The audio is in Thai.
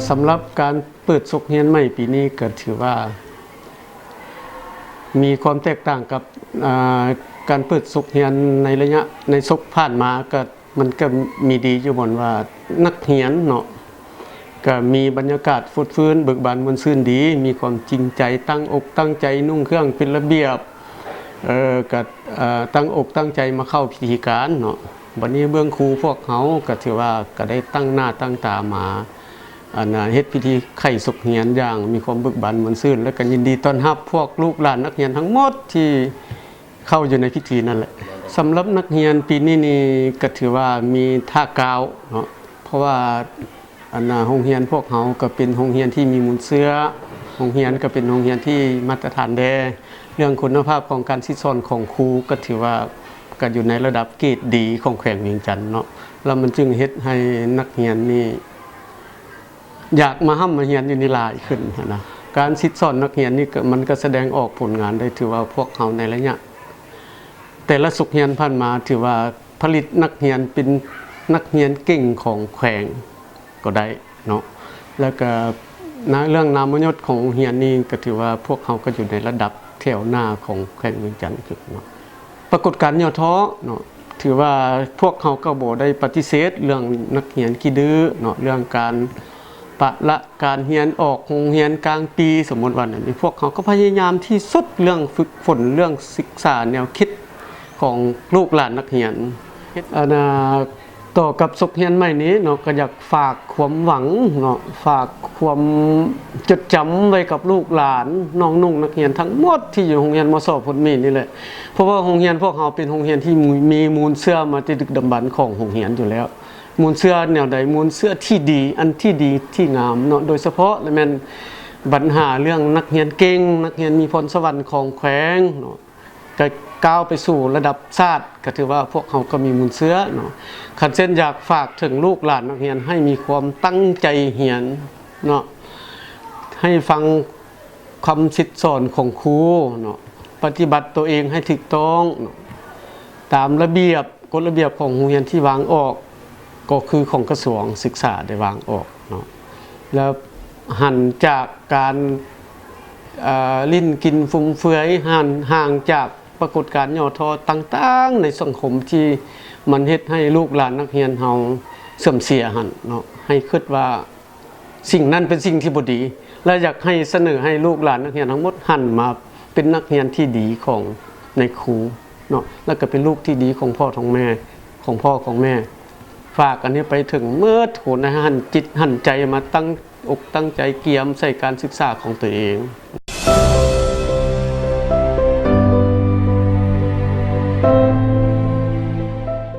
สำหรับการเปิดศุกร์เรียนใหม่ปีนี้ก็ถือว่ามีความแตกต่างกับการเปิดศุกร์เรียนในระยะในศุกร์ผ่านมาก็มันก็มีดีอยู่บนว่านักเรียนเนาะก็มีบรรยากาศฟุดฟื้นเบิกบานมวลซื่นดีมีความจริงใจตั้งอกตั้งใจนุ่งเครื่องเป็นระเบียบก็ตั้งอกตั้งใจมาเข้าพิธีการเนาะวันนี้เบื้องครูพวกเขาก็ถือว่าก็ได้ตั้งหน้าตั้งตามาเฮ็ดพิธีไข่ศุกร์เรียนอย่างมีความเบิกบานมวลซื่นและก็ยินดีต้อนรับพวกลูกหลานนักเรียนทั้งหมดที่เข้าอยู่ในพิธีนั่นแหละสำหรับนักเรียนปีนี้นี่ก็ถือว่ามีท่ากาวเนาะเพราะว่าโรงเรียนพวกเขาก็เป็นโรงเรียนที่มีมูลเสื้อโรงเรียนก็เป็นโรงเรียนที่มาตรฐานแดเรื่องคุณภาพของการซิสอนของครูก็ถือว่าก็อยู่ในระดับเกรดดีของแขวงเวียงจันทน์เนาะแล้วมันจึงเฮ็ดให้นักเรียนนี่อยากมาห้ำมาเรียนอยู่ในหลายขึ้นนะการซิสอนนักเรียนนี่มันก็แสดงออกผลงานได้ถือว่าพวกเขาในระยะแต่ละศุกร์เรียนผ่านมาถือว่าผลิตนักเรียนเป็นนักเรียนเก่งของแขวงก็ได้เนาะแล้วก็เรื่องนามยศของเรียนนี่ก็ถือว่าพวกเขาก็อยู่ในระดับแถวหน้าของแขวงเวียงจันทน์เนาะปรากฏการณ์ย่อท้อเนาะถือว่าพวกเขาก็บ่ได้ปฏิเสธเรื่องนักเรียนขี้ดื้อเนาะเรื่องการปะละการเรียนออกโรงเรียนกลางปีสมมติว่านี่พวกเขาก็พยายามที่สุดเรื่องฝึกฝนเรื่องศึกษาแนวคิดของลูกหลานนักเรียนต่อกับศุกร์เรียนใหม่นี้เนาะก็อยากฝากความหวังเนาะฝากความจดจำไว้กับลูกหลานน้องนุ่งนักเรียนทั้งหมดที่อยู่โรงเรียนมศพลมีนี่แหละเพราะว่าโรงเรียนพวกเราเป็นโรงเรียนที่มีมูลเชื่อมาแต่ดึกดำบรรพ์ของโรงเรียนอยู่แล้วมูลเชื่อแนวใดมูลเชื่อที่ดีอันที่ดีที่งามเนาะโดยเฉพาะแล้วมันปัญหาเรื่องนักเรียนเก่งนักเรียนมีพรสวรรค์ของแขวงเนาะก็ก้าวไปสู่ระดับชาติก็ถือว่าพวกเขาก็มีมูลเชื้อเนาะขันเส้นอยากฝากถึงลูกหลานนักเรียนให้มีความตั้งใจเรียนเนาะให้ฟังคำสิทธิสอนของครูเนาะปฏิบัติตัวเองให้ถูกต้องตามระเบียบกฎระเบียบของโรงเรียนที่วางออกก็คือของกระทรวงศึกษาได้วางออกเนาะแล้วหันจากการลิ้นกินฟุ่มเฟือยห่างจากปรากฏการณ์ย่อท้อต่างๆในสังคมที่มันเฮ็ดให้ลูกหลานนักเรียนเฮาเสื่อมเสียหันเนาะให้คิดว่าสิ่งนั้นเป็นสิ่งที่บ่ดีและอยากให้เสนอให้ลูกหลานนักเรียนทั้งหมดหันมาเป็นนักเรียนที่ดีของในครูเนาะแล้วก็เป็นลูกที่ดีของพ่อของแม่ของพ่อของแม่ฝากอันนี้ไปถึงเมื่อโหนะหันจิตหันใจมาตั้งอกตั้งใจเกียมใส่การศึกษาของตัวเอง